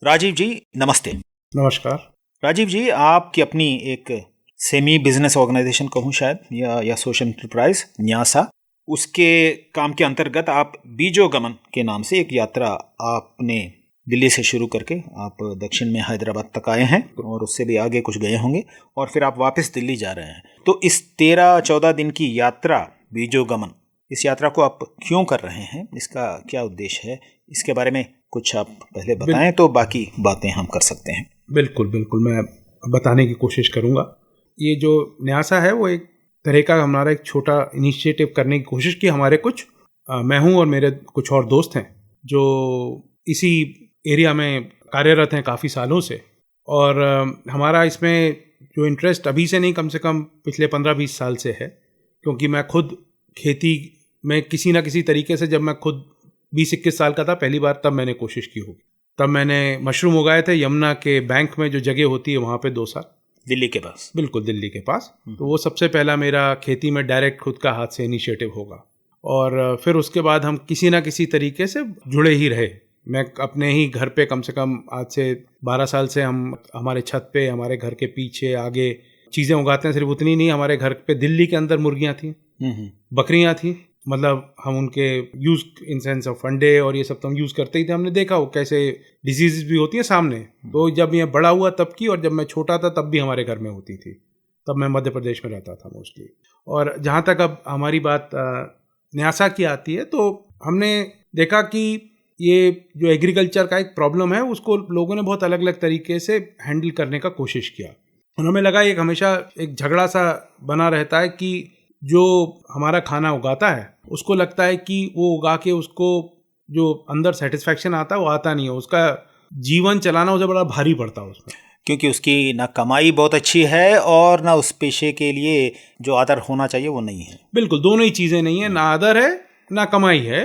राजीव जी, नमस्ते। नमस्कार। राजीव जी, आपकी अपनी एक सेमी बिजनेस ऑर्गेनाइजेशन कहूँ शायद, या सोशल एंटरप्राइज न्यासा, उसके काम के अंतर्गत आप बीजो गमन के नाम से एक यात्रा आपने दिल्ली से शुरू करके आप दक्षिण में हैदराबाद तक आए हैं और उससे भी आगे कुछ गए होंगे और फिर आप वापस दिल्ली जा रहे हैं। तो इस 13-14 दिन की यात्रा बीजो गमन, इस यात्रा को आप क्यों कर रहे हैं, इसका क्या उद्देश्य है, इसके बारे में कुछ आप पहले बताएं तो बाकी बातें हम कर सकते हैं। बिल्कुल बिल्कुल, मैं बताने की कोशिश करूंगा। ये जो न्यासा है वो एक तरह का हमारा एक छोटा इनिशिएटिव करने की कोशिश की। हमारे कुछ मैं हूं और मेरे कुछ और दोस्त हैं जो इसी एरिया में कार्यरत हैं काफ़ी सालों से। और हमारा इसमें जो इंटरेस्ट अभी से नहीं, कम से कम पिछले 15-20 साल से है, क्योंकि मैं खुद खेती में किसी ना किसी तरीके से, जब मैं खुद 20-21 साल का था पहली बार, तब मैंने कोशिश की होगी। तब मैंने मशरूम उगाए थे यमुना के बैंक में जो जगह होती है वहाँ पे 2 साल, दिल्ली के पास। बिल्कुल दिल्ली के पास। तो वो सबसे पहला मेरा खेती में डायरेक्ट खुद का हाथ से इनिशिएटिव होगा। और फिर उसके बाद हम किसी ना किसी तरीके से जुड़े ही रहे। मैं अपने ही घर पे कम से कम आज से 12 साल से हम हमारे छत पे, हमारे घर के पीछे आगे चीज़ें उगाते हैं। सिर्फ उतनी नहीं, हमारे घर पे दिल्ली के अंदर मुर्गियाँ थी, बकरियाँ थी, मतलब हम उनके यूज़ इन सेंस ऑफ अंडे और ये सब तो हम यूज़ करते ही थे। हमने देखा वो कैसे डिजीज़ भी होती है सामने। तो जब ये बड़ा हुआ तब की, और जब मैं छोटा था तब भी हमारे घर में होती थी। तब मैं मध्य प्रदेश में रहता था मोस्टली। और जहाँ तक अब हमारी बात न्यासा की आती है, तो हमने देखा कि ये जो एग्रीकल्चर का एक प्रॉब्लम है उसको लोगों ने बहुत अलग अलग तरीके से हैंडल करने का कोशिश किया। और हमें लगा एक हमेशा एक झगड़ा सा बना रहता है कि जो हमारा खाना उगाता है उसको लगता है कि वो उगा के उसको जो अंदर सेटिस्फैक्शन आता है वो आता नहीं है। उसका जीवन चलाना उसे बड़ा भारी पड़ता है उसमें, क्योंकि उसकी ना कमाई बहुत अच्छी है और ना उस पेशे के लिए जो आदर होना चाहिए वो नहीं है। बिल्कुल, दोनों ही चीज़ें नहीं है, ना आदर है ना कमाई है।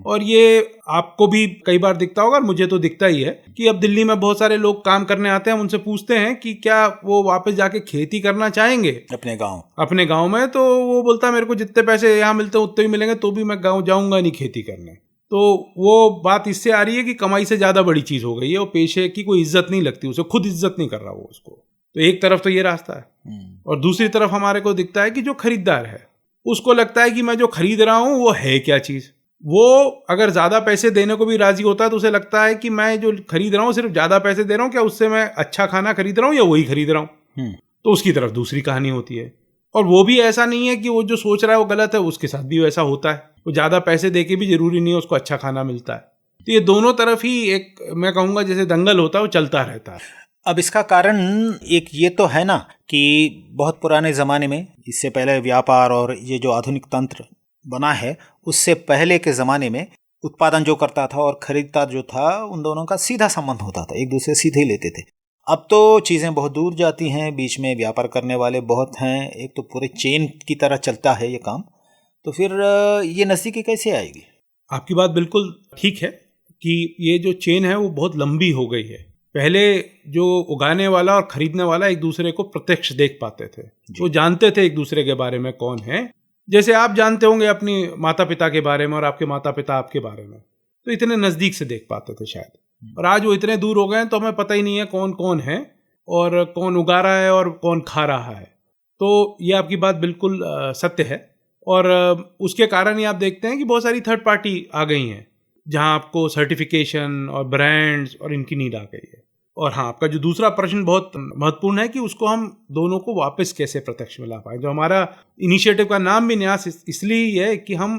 और ये आपको भी कई बार दिखता होगा, और मुझे तो दिखता ही है कि अब दिल्ली में बहुत सारे लोग काम करने आते हैं। हम उनसे पूछते हैं कि क्या वो वापस जाके खेती करना चाहेंगे अपने गांव में, तो वो बोलता है मेरे को जितने पैसे यहाँ मिलते हैं उतने ही मिलेंगे, तो भी मैं गाँव जाऊँगा नहीं खेती करने। तो वो बात इससे आ रही है कि कमाई से ज़्यादा बड़ी चीज़ हो गई है, वो पेशे की कोई इज्जत नहीं लगती, उसे खुद इज्जत नहीं कर रहा वो उसको। तो एक तरफ तो ये रास्ता है, और दूसरी तरफ हमारे को दिखता है कि जो खरीदार है उसको लगता है कि मैं जो खरीद रहा हूँ वो है क्या चीज़। वो अगर ज़्यादा पैसे देने को भी राजी होता है तो उसे लगता है कि मैं जो खरीद रहा हूँ सिर्फ ज़्यादा पैसे दे रहा हूँ, क्या उससे मैं अच्छा खाना खरीद रहा हूँ या वही खरीद रहा हूँ। तो उसकी तरफ दूसरी कहानी होती है। और वो भी ऐसा नहीं है कि वो जो सोच रहा है वो गलत है, उसके साथ भी वैसा होता है। वो ज़्यादा पैसे दे के भी जरूरी नहीं है उसको अच्छा खाना मिलता है। तो ये दोनों तरफ ही एक, मैं कहूँगा जैसे दंगल होता है, वो चलता रहता है। अब इसका कारण एक ये तो है ना कि बहुत पुराने ज़माने में, इससे पहले व्यापार और ये जो आधुनिक तंत्र बना है, उससे पहले के ज़माने में उत्पादन जो करता था और खरीदता जो था, उन दोनों का सीधा संबंध होता था, एक दूसरे सीधे लेते थे। अब तो चीज़ें बहुत दूर जाती हैं, बीच में व्यापार करने वाले बहुत हैं, एक तो पूरे चेन की तरह चलता है ये काम। तो फिर ये नज़दीकी कैसे आएगी? आपकी बात बिल्कुल ठीक है कि ये जो चेन है वो बहुत लंबी हो गई है। पहले जो उगाने वाला और खरीदने वाला एक दूसरे को प्रत्यक्ष देख पाते थे, वो जानते थे एक दूसरे के बारे में कौन है। जैसे आप जानते होंगे अपनी माता पिता के बारे में और आपके माता पिता आपके बारे में, तो इतने नज़दीक से देख पाते थे शायद। और आज वो इतने दूर हो गए हैं तो हमें पता ही नहीं है कौन कौन है और कौन उगा रहा है और कौन खा रहा है। तो ये आपकी बात बिल्कुल सत्य है। और उसके कारण ही आप देखते हैं कि बहुत सारी थर्ड पार्टी आ गई हैं, जहां आपको सर्टिफिकेशन और ब्रांड्स और इनकी नीड आ गई है। और हाँ, आपका जो दूसरा प्रश्न बहुत महत्वपूर्ण है कि उसको हम दोनों को वापस कैसे प्रत्यक्ष में ला पाए। जो हमारा इनिशिएटिव का नाम भी न्यास इसलिए है कि हम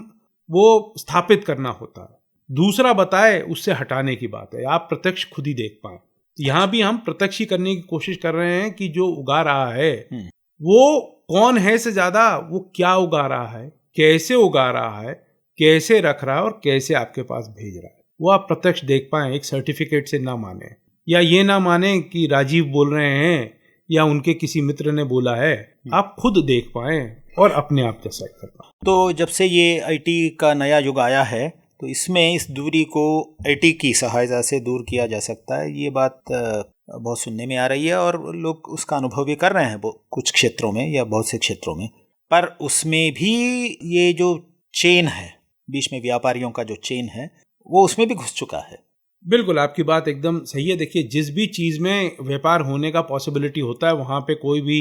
वो स्थापित करना होता है, दूसरा बताए उससे हटाने की बात है, आप प्रत्यक्ष खुद ही देख पाए। यहाँ भी हम प्रत्यक्ष ही करने की कोशिश कर रहे हैं कि जो उगा रहा है वो कौन है से ज्यादा वो क्या उगा रहा है, कैसे उगा रहा है, कैसे रख रहा है और कैसे आपके पास भेज रहा है, वो आप प्रत्यक्ष देख पाएं। एक सर्टिफिकेट से ना माने, या ये ना माने कि राजीव बोल रहे हैं या उनके किसी मित्र ने बोला है, आप खुद देख पाएं और अपने आप जैसा कर पाएं। तो जब से ये आईटी का नया युग आया है, तो इसमें इस दूरी को आईटी की सहायता से दूर किया जा सकता है, ये बात बहुत सुनने में आ रही है और लोग उसका अनुभव भी कर रहे हैं कुछ क्षेत्रों में या बहुत से क्षेत्रों में। पर उसमें भी ये जो चेन है, बीच में व्यापारियों का जो चेन है, वो उसमें भी घुस चुका है। बिल्कुल, आपकी बात एकदम सही है। देखिए, जिस भी चीज़ में व्यापार होने का पॉसिबिलिटी होता है, वहाँ पे कोई भी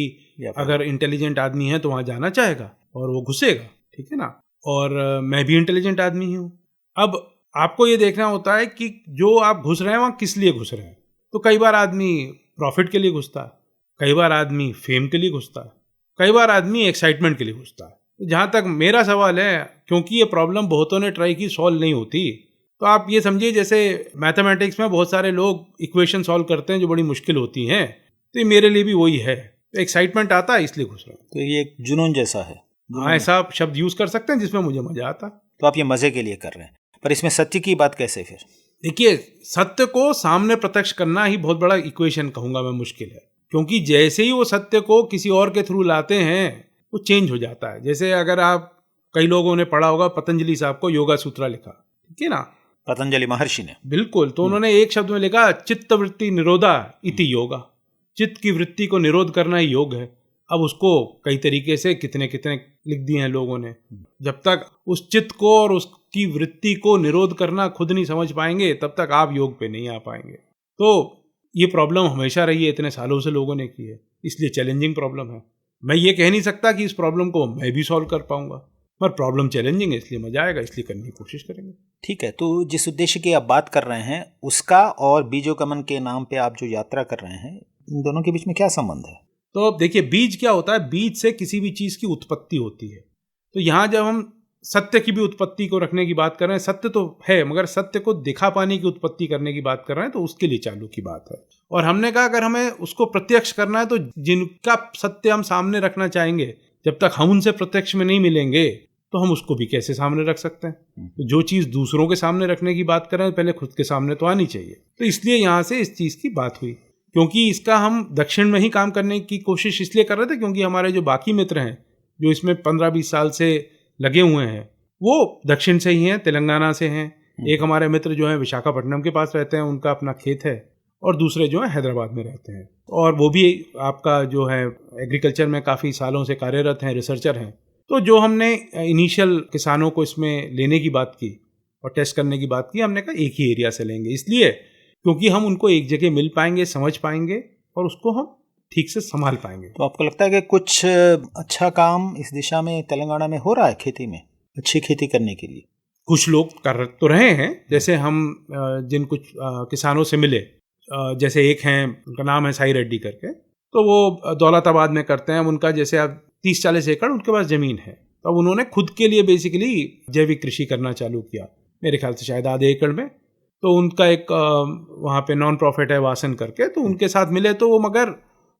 अगर इंटेलिजेंट आदमी है तो वहाँ जाना चाहेगा और वो घुसेगा, ठीक है ना? और मैं भी इंटेलिजेंट आदमी ही हूँ। अब आपको ये देखना होता है कि जो आप घुस रहे हैं वहाँ किस लिए घुस रहे हैं। तो कई बार आदमी प्रॉफिट के लिए घुसता है, कई बार आदमी फेम के लिए घुसता है, कई बार आदमी एक्साइटमेंट के लिए घुसता है। तो जहाँ तक मेरा सवाल है, क्योंकि ये प्रॉब्लम बहुतों ने ट्राई की, सॉल्व नहीं होती, तो आप ये समझिए जैसे मैथमेटिक्स में बहुत सारे लोग इक्वेशन सॉल्व करते हैं जो बड़ी मुश्किल होती हैं, तो ये मेरे लिए भी वही है। तो एक्साइटमेंट आता है इसलिए घुस रहा हूँ। तो ये एक जुनून जैसा है। हाँ, ऐसा आप शब्द यूज़ कर सकते हैं जिसमें मुझे मज़ा आता है। तो आप ये मज़े के लिए कर रहे हैं, पर इसमें सत्य की बात कैसे फिर? देखिए, सत्य को सामने प्रत्यक्ष करना ही बहुत बड़ा इक्वेशन कहूँगा मैं, मुश्किल है। क्योंकि जैसे ही वो सत्य को किसी और के थ्रू लाते हैं वो चेंज हो जाता है। जैसे अगर आप, कई लोगों ने पढ़ा होगा पतंजलि साहब को योगा सूत्रा लिखा, ठीक है ना? पतंजलि महर्षि ने, बिल्कुल। तो उन्होंने एक शब्द में लिखा, चित्त वृत्ति निरोधा इति योगा। चित्त की वृत्ति को निरोध करना ही योग है। अब उसको कई तरीके से कितने कितने लिख दिए हैं लोगों ने। जब तक उस चित्त को और उसकी वृत्ति को निरोध करना खुद नहीं समझ पाएंगे, तब तक आप योग पे नहीं आ पाएंगे। तो ये प्रॉब्लम हमेशा रही है, इतने सालों से लोगों ने की है, इसलिए चैलेंजिंग प्रॉब्लम है। मैं ये कह नहीं सकता कि इस प्रॉब्लम को मैं भी सॉल्व कर पाऊंगा, पर प्रॉब्लम चैलेंजिंग है, इसलिए मजा आएगा, इसलिए करने की कोशिश करेंगे। ठीक है। तो जिस उद्देश्य की आप बात कर रहे हैं उसका और बीजोगमन के नाम पे आप जो यात्रा कर रहे हैं, इन दोनों के बीच में क्या संबंध है? तो अब देखिए, बीज क्या होता है? बीज से किसी भी चीज़ की उत्पत्ति होती है। तो यहाँ जब हम सत्य की भी उत्पत्ति को रखने की बात कर रहे हैं, सत्य तो है मगर सत्य को दिखा पाने की उत्पत्ति करने की बात कर रहे हैं, तो उसके लिए चालू की बात है। और हमने कहा अगर हमें उसको प्रत्यक्ष करना है तो जिनका सत्य हम सामने रखना चाहेंगे, जब तक हम उनसे प्रत्यक्ष में नहीं मिलेंगे तो हम उसको भी कैसे सामने रख सकते हैं? तो जो चीज़ दूसरों के सामने रखने की बात कर रहे हैं, पहले खुद के सामने तो आनी चाहिए। तो इसलिए यहाँ से इस चीज़ की बात हुई, क्योंकि इसका हम दक्षिण में ही काम करने की कोशिश इसलिए कर रहे थे क्योंकि हमारे जो बाकी मित्र हैं जो इसमें 15-20 साल से लगे हुए हैं, वो दक्षिण से ही हैं, तेलंगाना से हैं। एक हमारे मित्र जो हैं विशाखापट्टनम के पास रहते हैं, उनका अपना खेत है, और दूसरे जो हैं हैदराबाद में रहते हैं, और वो भी आपका जो है एग्रीकल्चर में काफ़ी सालों से कार्यरत हैं, रिसर्चर हैं। तो जो हमने इनिशियल किसानों को इसमें लेने की बात की और टेस्ट करने की बात की, हमने कहा एक ही एरिया से लेंगे, इसलिए क्योंकि हम उनको एक जगह मिल पाएंगे, समझ पाएंगे और उसको हम ठीक से संभाल पाएंगे। तो आपको लगता है कि कुछ अच्छा काम इस दिशा में तेलंगाना में हो रहा है, खेती में अच्छी खेती करने के लिए? कुछ लोग कर तो रहे हैं। जैसे हम जिन कुछ किसानों से मिले, जैसे एक हैं, उनका नाम है साई रेड्डी करके, तो वो दौलताबाद में करते हैं। उनका जैसे अब 30-40 एकड़ उनके पास ज़मीन है, तो अब उन्होंने खुद के लिए बेसिकली जैविक कृषि करना चालू किया, मेरे ख्याल से शायद आधे एकड़ में। तो उनका एक वहाँ पे नॉन प्रॉफिट है वासन करके, तो उनके साथ मिले, तो वो मगर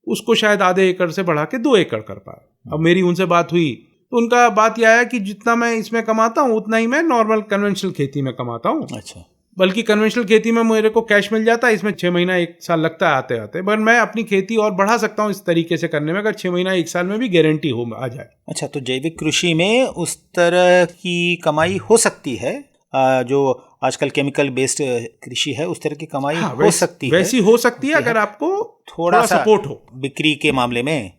उसको शायद आधे एकड़ से बढ़ा के 2 एकड़ कर पाए। अब मेरी उनसे बात हुई तो उनका बात यह है कि जितना मैं इसमें कमाता हूँ उतना ही मैं नॉर्मल कन्वेंशनल खेती में कमाता हूँ। अच्छा। बल्कि कन्वेंशनल खेती में मेरे को कैश मिल जाता है, इसमें 6 महीना 1 साल लगता है आते आते, पर मैं अपनी खेती और बढ़ा सकता हूँ इस तरीके से करने में, अगर 6 महीना 1 साल में भी गारंटी हो आ जाए। अच्छा, तो जैविक कृषि में उस तरह की कमाई हो सकती है जो आजकल केमिकल बेस्ड कृषि है, उस तरह की कमाई हो सकती है, वैसी हो सकती है अगर आपको थोड़ा सपोर्ट हो, बिक्री के मामले में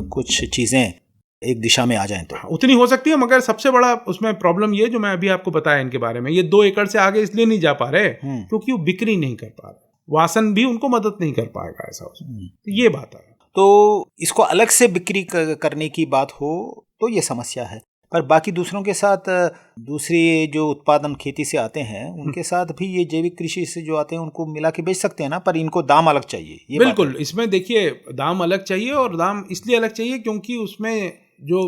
कुछ चीजें एक दिशा में आ जाएं तो उतनी हो सकती है। मगर सबसे बड़ा उसमें प्रॉब्लम ये जो मैं अभी आपको बताया इनके बारे में, ये 2 एकड़ से आगे इसलिए नहीं जा पा रहे क्योंकि वो बिक्री नहीं कर पा रहे, वासन भी उनको मदद नहीं कर पाएगा, ऐसा तो ये बात है। तो इसको अलग से बिक्री करने की बात हो तो ये समस्या है, पर बाकी दूसरों के साथ, दूसरी जो उत्पादन खेती से आते हैं उनके साथ भी ये जैविक कृषि से जो आते हैं उनको मिला के बेच सकते हैं ना, पर इनको दाम अलग चाहिए। ये बिल्कुल, इसमें देखिए दाम अलग चाहिए, और दाम इसलिए अलग चाहिए क्योंकि उसमें जो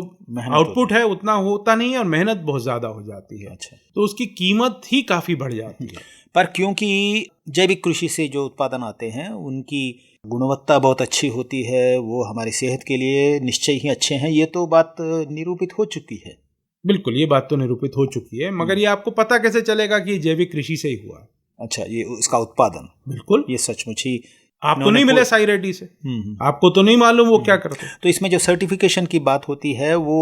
आउटपुट है उतना होता नहीं है और मेहनत बहुत ज़्यादा हो जाती है। अच्छा। तो उसकी कीमत ही काफ़ी बढ़ जाती है। पर क्योंकि जैविक कृषि से जो उत्पादन आते हैं उनकी गुणवत्ता बहुत अच्छी होती है, वो हमारी सेहत के लिए निश्चय ही अच्छे हैं, ये तो बात निरूपित हो चुकी है। बिल्कुल, ये बात तो निरूपित हो चुकी है, मगर ये आपको पता कैसे चलेगा कि ये जैविक कृषि से ही हुआ है? अच्छा, ये इसका उत्पादन, बिल्कुल, ये सचमुच ही आपको नहीं मिले साई रेड्डी से, आपको तो नहीं मालूम वो क्या करते। तो इसमें जो सर्टिफिकेशन की बात होती है वो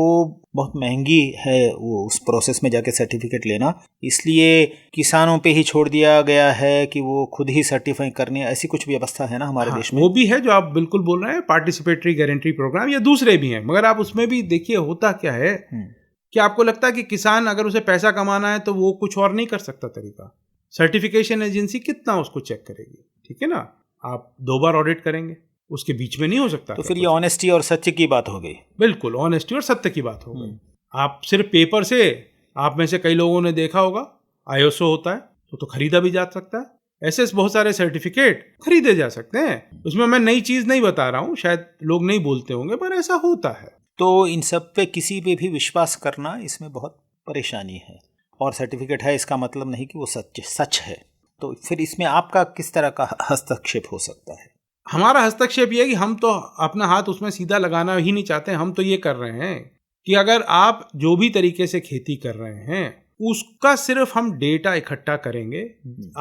बहुत महंगी है, वो उस प्रोसेस में जाके सर्टिफिकेट लेना, इसलिए किसानों पे ही छोड़ दिया गया है कि वो खुद ही सर्टिफाई करने, ऐसी कुछ व्यवस्था है ना हमारे देश में? वो भी है जो आप बिल्कुल बोल रहे हैं, पार्टिसिपेटरी गारंटी प्रोग्राम, या दूसरे भी हैं, मगर आप उसमें भी देखिए होता क्या है कि आपको लगता है कि किसान अगर उसे पैसा कमाना है तो वो कुछ और नहीं कर सकता तरीका, सर्टिफिकेशन एजेंसी कितना उसको चेक करेगी, ठीक है ना। आप 2 बार ऑडिट करेंगे, उसके बीच में नहीं हो सकता। तो फिर ये ऑनेस्टी और सत्य की बात हो गई। बिल्कुल ऑनेस्टी और सत्य की बात हो गई। आप सिर्फ पेपर से, आप में से कई लोगों ने देखा होगा ISO होता है तो खरीदा भी जा सकता है। ऐसे बहुत सारे सर्टिफिकेट खरीदे जा सकते हैं। उसमें मैं नई चीज नहीं बता रहा हूँ, शायद लोग नहीं बोलते होंगे, पर ऐसा होता है। तो इन सब पे किसी पे भी विश्वास करना, इसमें बहुत परेशानी है। और सर्टिफिकेट है इसका मतलब नहीं कि वो सच है। तो फिर इसमें आपका किस तरह का हस्तक्षेप हो सकता है? हमारा हस्तक्षेप ये है कि हम तो अपना हाथ उसमें सीधा लगाना ही नहीं चाहते। हम तो ये कर रहे हैं कि अगर आप जो भी तरीके से खेती कर रहे हैं उसका सिर्फ हम डेटा इकट्ठा करेंगे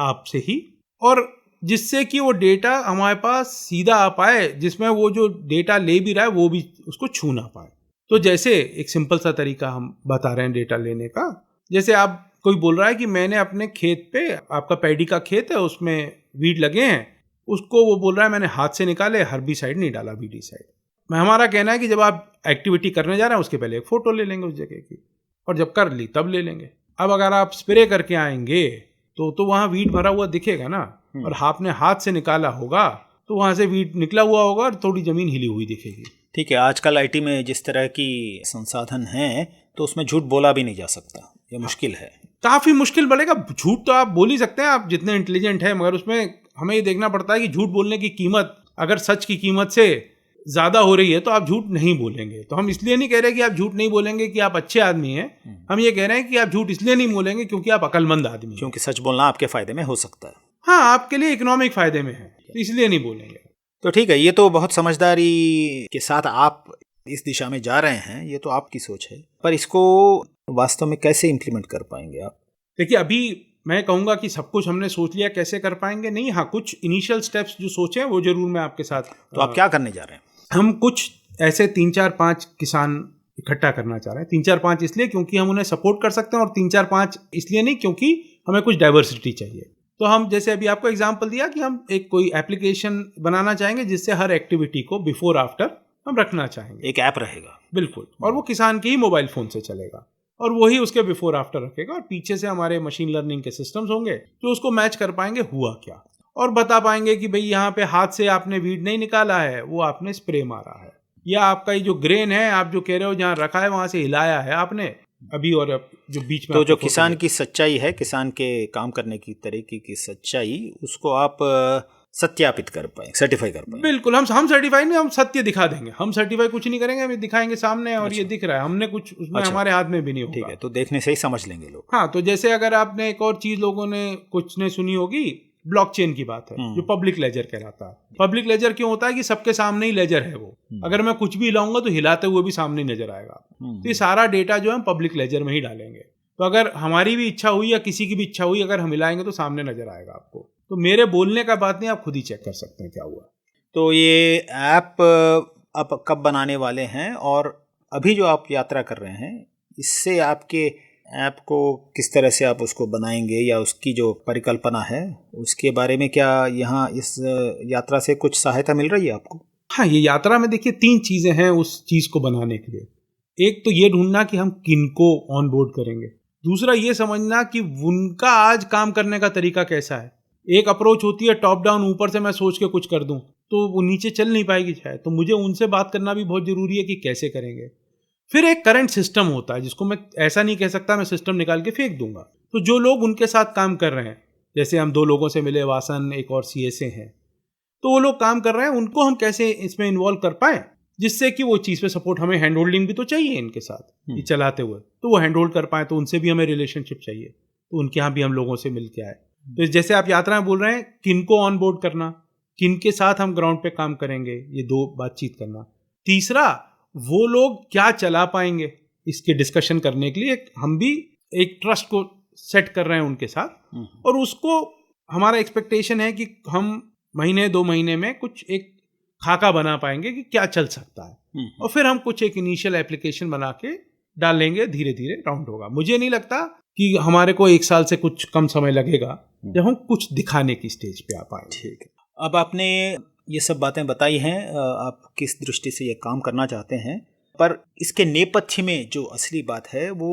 आपसे ही, और जिससे कि वो डेटा हमारे पास सीधा आ पाए, जिसमें वो जो डेटा ले भी रहा है वो भी उसको छू ना पाए। तो जैसे एक सिंपल सा तरीका हम बता रहे हैं डेटा लेने का। जैसे आप कोई बोल रहा है कि मैंने अपने खेत पे, आपका पैडी का खेत है उसमें वीड लगे हैं, उसको वो बोल रहा है मैंने हाथ से निकाले, हर्बिसाइड नहीं डाला, वीडीसाइड। मैं हमारा कहना है कि जब आप एक्टिविटी करने जा रहे हैं उसके पहले एक फोटो ले लेंगे उस जगह की, और जब कर ली तब ले लेंगे। अब अगर आप स्प्रे करके आएंगे तो वहाँ वीड भरा हुआ दिखेगा ना, और आपने हाथ से निकाला होगा तो वहाँ से वीड निकला हुआ होगा और थोड़ी जमीन हिली हुई दिखेगी। ठीक है, आजकल IT में जिस तरह की संसाधन हैं तो उसमें झूठ बोला भी नहीं जा सकता, ये मुश्किल है। काफ़ी मुश्किल बढ़ेगा। झूठ तो आप बोल ही सकते हैं, आप जितने इंटेलिजेंट हैं, मगर उसमें हमें ये देखना पड़ता है कि झूठ बोलने की कीमत अगर सच की कीमत से ज़्यादा हो रही है तो आप झूठ नहीं बोलेंगे। तो हम इसलिए नहीं कह रहे कि आप झूठ नहीं बोलेंगे कि आप अच्छे आदमी हैं, हम ये कह रहे हैं कि आप झूठ इसलिए नहीं बोलेंगे क्योंकि आप अक्लमंद आदमी हैं। क्योंकि सच बोलना आपके फ़ायदे में हो सकता है। हाँ, आपके लिए इकोनॉमिक फ़ायदे में है, तो इसलिए नहीं बोलेंगे। तो ठीक है, ये तो बहुत समझदारी के साथ आप इस दिशा में जा रहे हैं, ये तो आपकी सोच है, पर इसको वास्तव में कैसे इम्प्लीमेंट कर पाएंगे आप? देखिए, अभी मैं कहूँगा कि सब कुछ हमने सोच लिया, कैसे कर पाएंगे नहीं। हाँ, कुछ इनिशियल स्टेप्स जो सोचे हैं वो जरूर मैं आपके साथ। तो आप क्या करने जा रहे हैं? हम कुछ ऐसे 3-4-5 किसान इकट्ठा करना चाह रहे हैं। 3-4-5 इसलिए क्योंकि हम उन्हें सपोर्ट कर सकते हैं, और 3-4-5 इसलिए नहीं क्योंकि हमें कुछ डाइवर्सिटी चाहिए। तो हम जैसे अभी आपको एग्जांपल दिया कि हम एक कोई एप्लीकेशन बनाना चाहेंगे जिससे हर एक्टिविटी को बिफोर आफ्टर हम रखना चाहेंगे। एक ऐप रहेगा, बिल्कुल, और वो किसान के ही मोबाइल फोन से चलेगा, और वही उसके बिफोर आफ्टर रखेगा, और पीछे से हमारे मशीन लर्निंग के सिस्टम्स होंगे जो उसको मैच कर पाएंगे हुआ क्या, और बता पाएंगे कि भाई यहाँ पे हाथ से आपने वीड नहीं निकाला है, वो आपने स्प्रे मारा है, या आपका ये जो ग्रेन है आप जो कह रहे हो जहाँ रखा है वहां से हिलाया है आपने अभी, और अब जो बीच में तो जो किसान की सच्चाई है, किसान के काम करने की तरीके की सच्चाई, उसको आप सत्यापित कर पाए, सर्टिफाई कर पाए। बिल्कुल, हम सर्टिफाई नहीं, हम सत्य दिखा देंगे। हम सर्टिफाई कुछ नहीं करेंगे, हम दिखाएंगे सामने, और ये दिख रहा है, हमने कुछ उसमें हमारे हाथ में भी नहीं होगा। ठीक है, तो देखने से ही समझ लेंगे लोग। हाँ, तो जैसे अगर आपने एक और चीज लोगों ने कुछ ने सुनी होगी, ब्लॉकचेन की बात है, जो पब्लिक लेजर कहलाता है। पब्लिक लेजर क्यों होता है कि सबके सामने ही लेजर है वो, अगर मैं कुछ भी हिलाऊंगा तो हिलाते हुए भी सामने नजर आएगा। तो ये सारा डेटा जो है हम पब्लिक लेजर में ही डालेंगे। तो अगर हमारी भी इच्छा हुई या किसी की भी इच्छा हुई, अगर हम हिलाएंगे तो सामने नजर आएगा आपको। तो मेरे बोलने का बात नहीं, आप खुद ही चेक कर सकते हैं क्या हुआ। तो ये ऐप आप कब बनाने वाले हैं, और अभी जो आप यात्रा कर रहे हैं इससे आपके ऐप को किस तरह से आप उसको बनाएंगे, या उसकी जो परिकल्पना है उसके बारे में क्या यहाँ इस यात्रा से कुछ सहायता मिल रही है आपको? हाँ, ये यात्रा में देखिए 3 चीजें हैं उस चीज को बनाने के लिए। एक तो ये ढूंढना कि हम किनको ऑन बोर्ड करेंगे, दूसरा ये समझना कि उनका आज काम करने का तरीका कैसा है। एक अप्रोच होती है टॉप डाउन, ऊपर से मैं सोच के कुछ कर दूं तो वो नीचे चल नहीं पाएगी शायद, तो मुझे उनसे बात करना भी बहुत जरूरी है कि कैसे करेंगे। फिर एक करंट सिस्टम होता है जिसको मैं ऐसा नहीं कह सकता मैं सिस्टम निकाल के फेंक दूंगा। तो जो लोग उनके साथ काम कर रहे हैं, जैसे हम 2 लोगों से मिले, वासन एक और CSA हैं, तो वो लोग काम कर रहे हैं, उनको हम कैसे इसमें इन्वॉल्व कर पाए जिससे कि वो चीज़ पे सपोर्ट, हमें हैंड होल्डिंग भी तो चाहिए इनके साथ ये चलाते हुए, तो वो हैंड होल्ड कर पाए, तो उनसे भी हमें रिलेशनशिप चाहिए, तो उनके यहाँ भी हम लोगों से मिल के आए। तो जैसे आप यात्रा में बोल रहे हैं किनको ऑन बोर्ड करना, किन के साथ हम ग्राउंड पे काम करेंगे, ये 2 बातचीत करना। तीसरा, वो लोग क्या चला पाएंगे, इसके डिस्कशन करने के लिए हम भी एक ट्रस्ट को सेट कर रहे हैं उनके साथ, और उसको हमारा एक्सपेक्टेशन है कि हम महीने 2 महीने में कुछ एक खाका बना पाएंगे कि क्या चल सकता है, और फिर हम कुछ एक इनिशियल एप्लीकेशन बना के डाल लेंगे, धीरे धीरे राउंड होगा। मुझे नहीं लगता कि हमारे को 1 साल से कुछ कम समय लगेगा जब हम कुछ दिखाने की स्टेज पे आ पाए। ठीक है, अब आपने ये सब बातें बताई हैं, आप किस दृष्टि से ये काम करना चाहते हैं, पर इसके नेपथ्य में जो असली बात है वो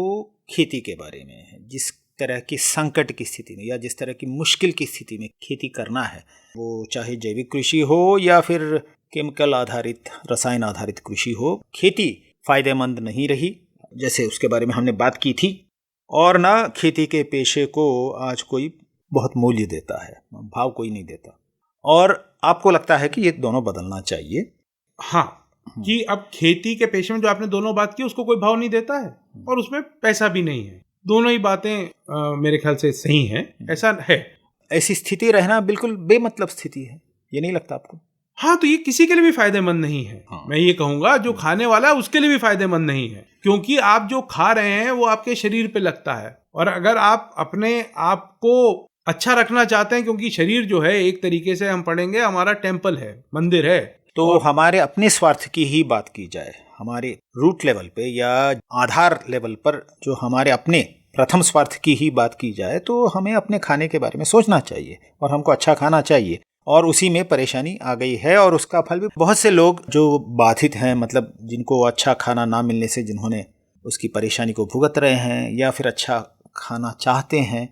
खेती के बारे में है, जिस तरह की संकट की स्थिति में या जिस तरह की मुश्किल की स्थिति में खेती करना है, वो चाहे जैविक कृषि हो या फिर केमिकल आधारित, रसायन आधारित कृषि हो, खेती फायदेमंद नहीं रही, जैसे उसके बारे में हमने बात की थी। और ना खेती के पेशे को आज कोई बहुत मूल्य देता है, भाव कोई नहीं देता। और आपको लगता है कि ये दोनों बदलना चाहिए? हाँ, कि अब खेती के पेशे में जो आपने दोनों बात की उसको कोई भाव नहीं देता है और उसमें पैसा भी नहीं है। दोनों ही बातें मेरे ख्याल से सही हैं, ऐसा है। ऐसी स्थिति रहना बिल्कुल बेमतलब स्थिति है, ये नहीं लगता आपको? हाँ, तो ये किसी के लिए भी फायदेमंद नहीं है। हाँ। मैं ये कहूंगा जो खाने वाला है उसके लिए भी फायदेमंद नहीं है, क्योंकि आप जो खा रहे हैं वो आपके शरीर पे लगता है। और अगर आप अपने आप को अच्छा रखना चाहते हैं, क्योंकि शरीर जो है एक तरीके से हम पढ़ेंगे हमारा टेम्पल है, मंदिर है, तो हमारे अपने स्वार्थ की ही बात की जाए, हमारे रूट लेवल पे या आधार लेवल पर जो हमारे अपने प्रथम स्वार्थ की ही बात की जाए, तो हमें अपने खाने के बारे में सोचना चाहिए और हमको अच्छा खाना चाहिए। और उसी में परेशानी आ गई है और उसका फल भी बहुत से लोग जो बाधित हैं, मतलब जिनको अच्छा खाना ना मिलने से जिन्होंने उसकी परेशानी को भुगत रहे हैं या फिर अच्छा खाना चाहते हैं,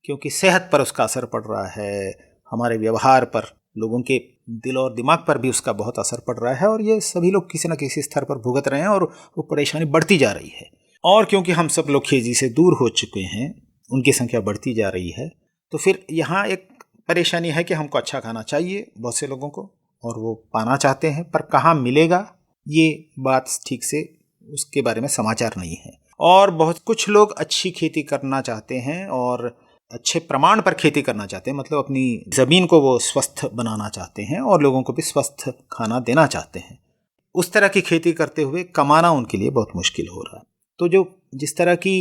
क्योंकि सेहत पर उसका असर पड़ रहा है, हमारे व्यवहार पर, लोगों के दिल और दिमाग पर भी उसका बहुत असर पड़ रहा है और ये सभी लोग किसी न किसी स्तर पर भुगत रहे हैं और वो परेशानी बढ़ती जा रही है। और क्योंकि हम सब लोग खेती से दूर हो चुके हैं, उनकी संख्या बढ़ती जा रही है, तो फिर यहाँ एक परेशानी है कि हमको अच्छा खाना चाहिए बहुत से लोगों को और वो पाना चाहते हैं, पर कहाँ मिलेगा ये बात ठीक से उसके बारे में समाचार नहीं है। और बहुत कुछ लोग अच्छी खेती करना चाहते हैं और अच्छे प्रमाण पर खेती करना चाहते हैं, मतलब अपनी ज़मीन को वो स्वस्थ बनाना चाहते हैं और लोगों को भी स्वस्थ खाना देना चाहते हैं। उस तरह की खेती करते हुए कमाना उनके लिए बहुत मुश्किल हो रहा है। तो जो जिस तरह की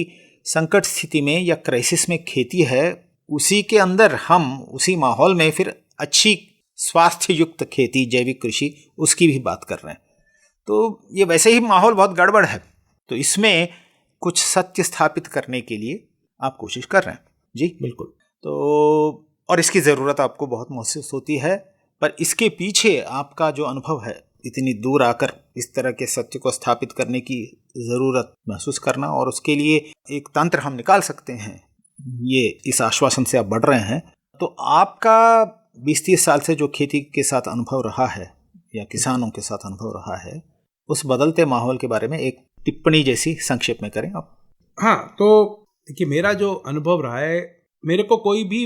संकट स्थिति में या क्राइसिस में खेती है, उसी के अंदर हम उसी माहौल में फिर अच्छी स्वास्थ्य युक्त खेती, जैविक कृषि, उसकी भी बात कर रहे हैं। तो ये वैसे ही माहौल बहुत गड़बड़ है, तो इसमें कुछ सत्य स्थापित करने के लिए आप कोशिश कर रहे हैं। जी बिल्कुल। तो और इसकी ज़रूरत आपको बहुत महसूस होती है, पर इसके पीछे आपका जो अनुभव है, इतनी दूर आकर इस तरह के सत्य को स्थापित करने की ज़रूरत महसूस करना और उसके लिए एक तंत्र हम निकाल सकते हैं, ये इस आश्वासन से आप बढ़ रहे हैं। तो आपका 20-30 साल से जो खेती के साथ अनुभव रहा है या किसानों के साथ अनुभव रहा है, उस बदलते माहौल के बारे में एक टिप्पणी जैसी संक्षेप में करें आप। हाँ, तो देखिए, मेरा जो अनुभव रहा है, मेरे को कोई भी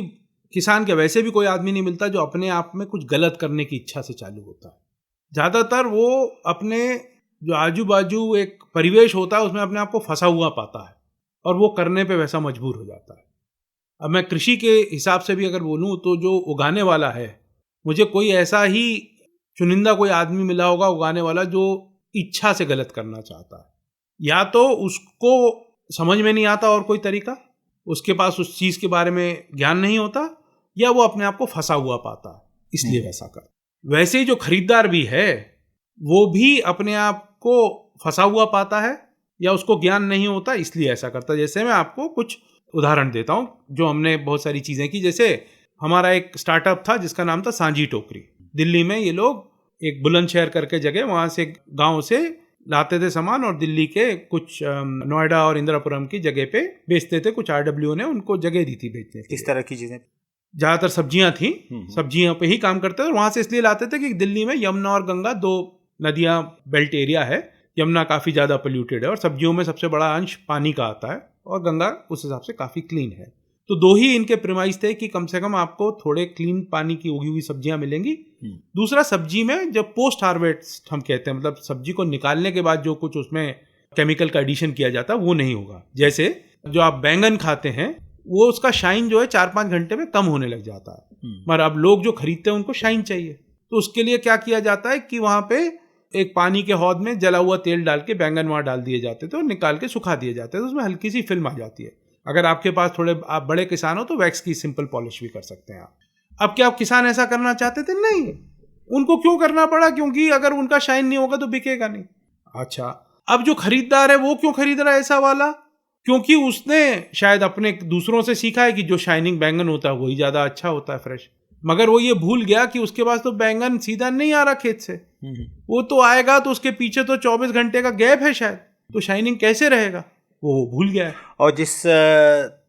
किसान के वैसे भी कोई आदमी नहीं मिलता जो अपने आप में कुछ गलत करने की इच्छा से चालू होता है। ज़्यादातर वो अपने जो आजू बाजू एक परिवेश होता है उसमें अपने आप को फंसा हुआ पाता है और वो करने पे वैसा मजबूर हो जाता है। अब मैं कृषि के हिसाब से भी अगर बोलूँ तो जो उगाने वाला है, मुझे कोई ऐसा ही चुनिंदा कोई आदमी मिला होगा उगाने वाला जो इच्छा से गलत करना चाहता है, या तो उसको समझ में नहीं आता और कोई तरीका, उसके पास उस चीज़ के बारे में ज्ञान नहीं होता, या वो अपने आप को फंसा हुआ पाता है इसलिए वैसा कर। वैसे ही जो खरीदार भी है वो भी अपने आप को फंसा हुआ पाता है या उसको ज्ञान नहीं होता इसलिए ऐसा करता है। जैसे मैं आपको कुछ उदाहरण देता हूँ, जो हमने बहुत सारी चीज़ें की। जैसे हमारा एक स्टार्टअप था जिसका नाम था सांझी टोकरी। दिल्ली में ये लोग एक बुलंदशहर करके जगह, वहाँ से गाँव से लाते थे सामान और दिल्ली के कुछ नोएडा और इंदिरापुरम की जगह पे बेचते थे। कुछ RWO ने उनको जगह दी थी बेचने की। किस तरह की चीज़ें? ज़्यादातर सब्जियां थी, सब्जियों पे ही काम करते थे। और वहाँ से इसलिए लाते थे कि दिल्ली में यमुना और गंगा दो नदियाँ बेल्ट एरिया है। यमुना काफ़ी ज़्यादा पोल्यूटेड है और सब्जियों में सबसे बड़ा अंश पानी का आता है और गंगा उस हिसाब से काफ़ी क्लीन है। तो दो ही इनके प्रेमाइस थे कि कम से कम आपको थोड़े क्लीन पानी की उगी हुई सब्जियां मिलेंगी। दूसरा, सब्जी में जब पोस्ट हार्वेस्ट हम कहते हैं, मतलब सब्जी को निकालने के बाद जो कुछ उसमें केमिकल का एडिशन किया जाता है वो नहीं होगा। जैसे जो आप बैंगन खाते हैं वो उसका शाइन जो है 4-5 घंटे में कम होने लग जाता है, मगर अब लोग जो खरीदते हैं उनको शाइन चाहिए। तो उसके लिए क्या किया जाता है कि वहाँ पे एक पानी के हौद में जला हुआ तेल डाल के बैंगन वहाँ डाल दिए जाते थे और निकाल के सुखा दिए जाते थे। तो उसमें हल्की सी फिल्म आ जाती है। अगर आपके पास थोड़े आप बड़े किसान हो तो वैक्स की सिंपल पॉलिश भी कर सकते हैं आप। अब क्या आप किसान ऐसा करना चाहते थे? नहीं। उनको क्यों करना पड़ा? क्योंकि अगर उनका शाइन नहीं होगा तो बिकेगा नहीं। अच्छा, अब जो खरीदार है वो क्यों खरीद रहा है ऐसा वाला? क्योंकि उसने शायद अपने दूसरों से सीखा है कि जो शाइनिंग बैंगन होता है वही ज़्यादा अच्छा होता है, फ्रेश। मगर वो ये भूल गया कि उसके पास तो बैंगन सीधा नहीं आ रहा खेत से, वो तो आएगा तो उसके पीछे तो 24 घंटे का गैप है शायद, तो शाइनिंग कैसे रहेगा, वो भूल गया है। और जिस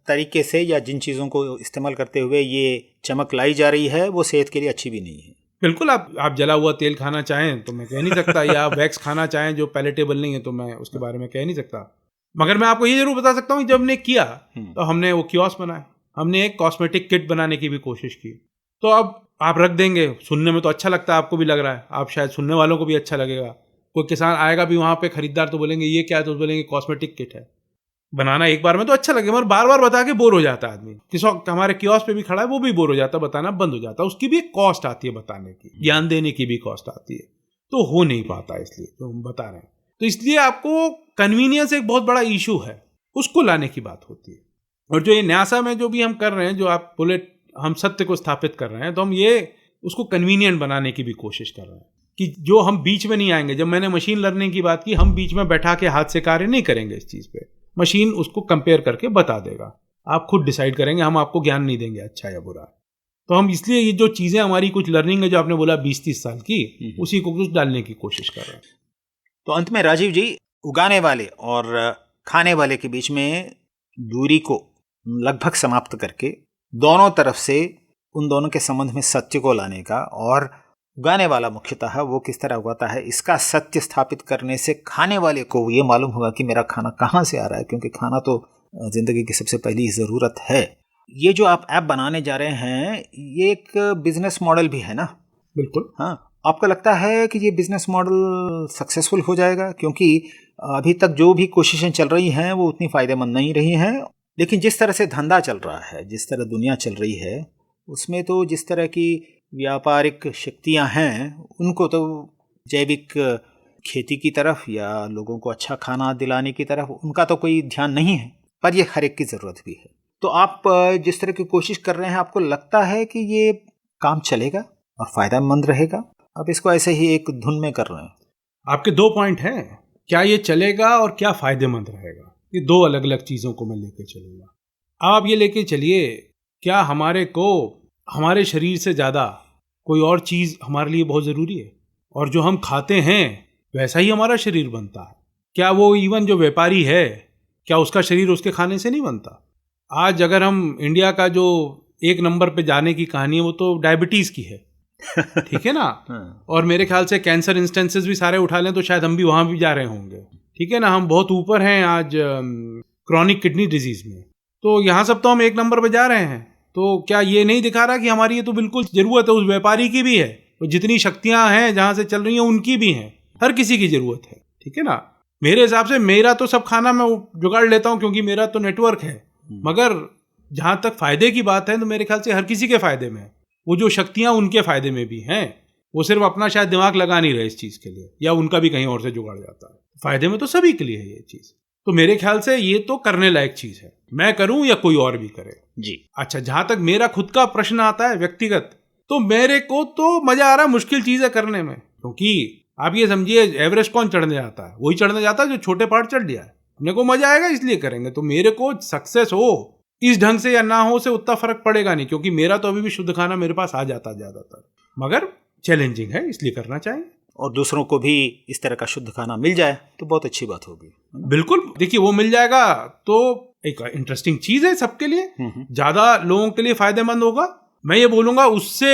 तरीके से या जिन चीज़ों को इस्तेमाल करते हुए ये चमक लाई जा रही है वो सेहत के लिए अच्छी भी नहीं है। बिल्कुल, आप जला हुआ तेल खाना चाहें तो मैं कह नहीं सकता, या वैक्स खाना चाहें जो पैलेटेबल नहीं है तो मैं उसके बारे में कह नहीं सकता। मगर मैं आपको ये जरूर बता सकता हूँ कि जब हमने किया तो हमने वो कियोस्क बनाया, हमने एक कॉस्मेटिक किट बनाने की भी कोशिश की। तो अब आप रख देंगे, सुनने में तो अच्छा लगता है, आपको भी लग रहा है, आप शायद सुनने वालों को भी अच्छा लगेगा। कोई किसान आएगा भी वहाँ पे खरीदार तो बोलेंगे ये क्या है, तो बोलेंगे कॉस्मेटिक किट है। बनाना एक बार में तो अच्छा लगे, मगर बार बार बता के बोर हो जाता है आदमी। किसी हमारे कियोस्क पे भी खड़ा है वो भी बोर हो जाता है, बताना बंद हो जाता है। उसकी भी एक कॉस्ट आती है बताने की, ज्ञान देने की भी कॉस्ट आती है, तो हो नहीं पाता इसलिए जो हम बता रहे हैं। तो इसलिए आपको कन्वीनियंस एक बहुत बड़ा इशू है, उसको लाने की बात होती है। और जो ये न्यासा में जो भी हम कर रहे हैं, जो आप बोले हम सत्य को स्थापित कर रहे हैं, तो हम ये उसको कन्वीनियंट बनाने की भी कोशिश कर रहे हैं कि जो हम बीच में नहीं आएंगे। जब मैंने मशीन लर्निंग की बात की, हम बीच में बैठा के हाथ से कार्य नहीं करेंगे इस चीज़ पे, मशीन उसको कंपेयर करके बता देगा, आप खुद डिसाइड करेंगे, हम आपको ज्ञान नहीं देंगे अच्छा या बुरा। तो हम इसलिए ये जो चीज़ें हमारी कुछ लर्निंग है जो आपने बोला 20-30 साल की, उसी को कुछ डालने की कोशिश कर रहे हैं। तो अंत में राजीव जी, उगाने वाले और खाने वाले के बीच में दूरी को लगभग समाप्त करके दोनों तरफ से उन दोनों के संबंध में सत्य को लाने का, और उगाने वाला मुख्यतः वो किस तरह उगाता है इसका सत्य स्थापित करने से खाने वाले को ये मालूम होगा कि मेरा खाना कहाँ से आ रहा है, क्योंकि खाना तो ज़िंदगी की सबसे पहली ज़रूरत है। ये जो आप ऐप बनाने जा रहे हैं ये एक बिजनेस मॉडल भी है ना? बिल्कुल। हाँ, आपको लगता है कि ये बिजनेस मॉडल सक्सेसफुल हो जाएगा? क्योंकि अभी तक जो भी कोशिशें चल रही हैं वो उतनी फ़ायदेमंद नहीं रही हैं, लेकिन जिस तरह से धंधा चल रहा है, जिस तरह दुनिया चल रही है, उसमें तो जिस तरह की व्यापारिक शक्तियां हैं उनको तो जैविक खेती की तरफ या लोगों को अच्छा खाना दिलाने की तरफ उनका तो कोई ध्यान नहीं है, पर ये हर एक की ज़रूरत भी है। तो आप जिस तरह की कोशिश कर रहे हैं, आपको लगता है कि ये काम चलेगा और फ़ायदेमंद रहेगा? आप इसको ऐसे ही एक धुन में कर रहे हैं। आपके 2 पॉइंट हैं, क्या ये चलेगा और क्या फ़ायदेमंद रहेगा, ये 2 अलग अलग चीज़ों को मैं लेके चलूँगा। आप ये लेके चलिए, क्या हमारे को हमारे शरीर से ज़्यादा कोई और चीज़ हमारे लिए बहुत ज़रूरी है? और जो हम खाते हैं वैसा ही हमारा शरीर बनता है। क्या वो इवन जो व्यापारी है, क्या उसका शरीर उसके खाने से नहीं बनता? आज अगर हम इंडिया का जो 1 नंबर पे जाने की कहानी है वो तो डायबिटीज़ की है, ठीक है ना? और मेरे ख्याल से कैंसर इंस्टेंसेस भी सारे उठा लें तो शायद हम भी वहाँ भी जा रहे होंगे, ठीक है ना? हम बहुत ऊपर हैं आज क्रॉनिक किडनी डिजीज़ में, तो यहाँ सब तो हम 1 नंबर पे जा रहे हैं। तो क्या ये नहीं दिखा रहा कि हमारी ये तो बिल्कुल ज़रूरत है, उस व्यापारी की भी है, तो जितनी शक्तियाँ हैं जहाँ से चल रही हैं उनकी भी हैं, हर किसी की ज़रूरत है, ठीक है ना? मेरे हिसाब से मेरा तो सब खाना मैं जुगाड़ लेता हूँ क्योंकि मेरा तो नेटवर्क है, मगर जहाँ तक फ़ायदे की बात है तो मेरे ख्याल से हर किसी के फ़ायदे में है। वो जो शक्तियाँ उनके फ़ायदे में भी हैं, वो सिर्फ अपना शायद दिमाग लगा नहीं रहे इस चीज़ के लिए, या उनका भी कहीं और से जुगाड़ जाता है। फ़ायदे में तो सभी के लिए है ये चीज़। तो मेरे ख्याल से ये तो करने लायक चीज़ है, मैं करूं या कोई और भी करे जी। अच्छा, जहां तक मेरा खुद का प्रश्न आता है व्यक्तिगत, तो मेरे को तो मजा आ रहा है मुश्किल चीजें करने में, क्योंकि आप ये समझिए एवरेस्ट कौन चढ़ने जाता है? वही चढ़ने जाता है जो छोटे पहाड़ चढ़ लिया है। अपने को मजा आएगा इसलिए करेंगे, तो मेरे को सक्सेस हो इस ढंग से या ना हो से उतना फर्क पड़ेगा नहीं, क्योंकि मेरा तो अभी भी शुद्ध खाना मेरे पास आ जाता है ज्यादातर, मगर चैलेंजिंग है इसलिए करना चाहिए। और दूसरों को भी इस तरह का शुद्ध खाना मिल जाए तो बहुत अच्छी बात होगी। बिल्कुल, देखिए वो मिल जाएगा तो एक इंटरेस्टिंग चीज है सबके लिए, ज्यादा लोगों के लिए फायदेमंद होगा। मैं ये बोलूंगा उससे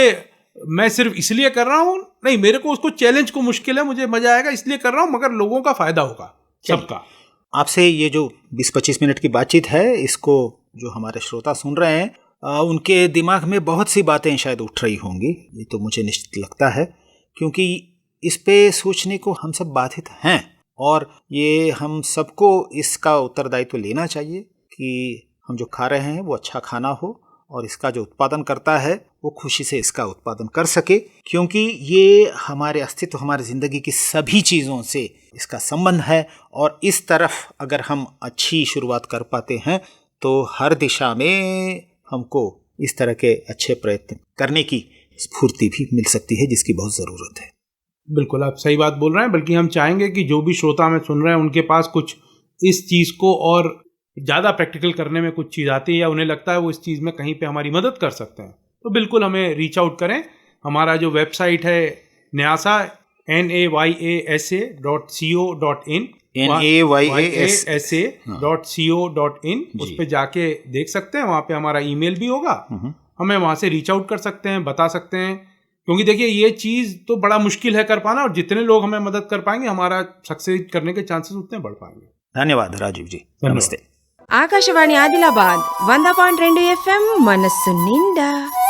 मैं सिर्फ इसलिए कर रहा हूँ नहीं, मेरे को उसको चैलेंज को मुश्किल है, मुझे मजा आएगा इसलिए कर रहा हूँ, मगर लोगों का फायदा होगा सबका। आपसे ये जो 20-25 मिनट की बातचीत है, इसको जो हमारे श्रोता सुन रहे हैं उनके दिमाग में बहुत सी बातें शायद उठ रही होंगी, ये तो मुझे निश्चित लगता है, क्योंकि इस पे सोचने को हम सब बाधित हैं और ये हम सबको इसका उत्तरदायित्व लेना चाहिए कि हम जो खा रहे हैं वो अच्छा खाना हो और इसका जो उत्पादन करता है वो खुशी से इसका उत्पादन कर सके, क्योंकि ये हमारे अस्तित्व, हमारी ज़िंदगी की सभी चीज़ों से इसका संबंध है। और इस तरफ अगर हम अच्छी शुरुआत कर पाते हैं तो हर दिशा में हमको इस तरह के अच्छे प्रयत्न करने की स्फूर्ति भी मिल सकती है, जिसकी बहुत ज़रूरत है। बिल्कुल, आप सही बात बोल रहे हैं, बल्कि हम चाहेंगे कि जो भी श्रोता हमें सुन रहे हैं उनके पास कुछ इस चीज़ को और ज़्यादा प्रैक्टिकल करने में कुछ चीज़ आती है या उन्हें लगता है वो इस चीज़ में कहीं पे हमारी मदद कर सकते हैं, तो बिल्कुल हमें रीच आउट करें। हमारा जो वेबसाइट है न्यासा NAYASA.co.in, NAYASA.co.in, उस पे जाके देख सकते हैं। वहाँ पे हमारा ईमेल भी होगा, हमें वहाँ से रीच आउट कर सकते हैं, बता सकते हैं। क्योंकि देखिए ये चीज़ तो बड़ा मुश्किल है कर पाना, और जितने लोग हमें मदद कर पाएंगे हमारा सक्सेस करने के चांसेस उतने बढ़ पाएंगे। धन्यवाद राजीव जी, नमस्ते। ఆకాశవాణి ఆదిలాబాద్ 100.2 FM మనస్సు నిండా।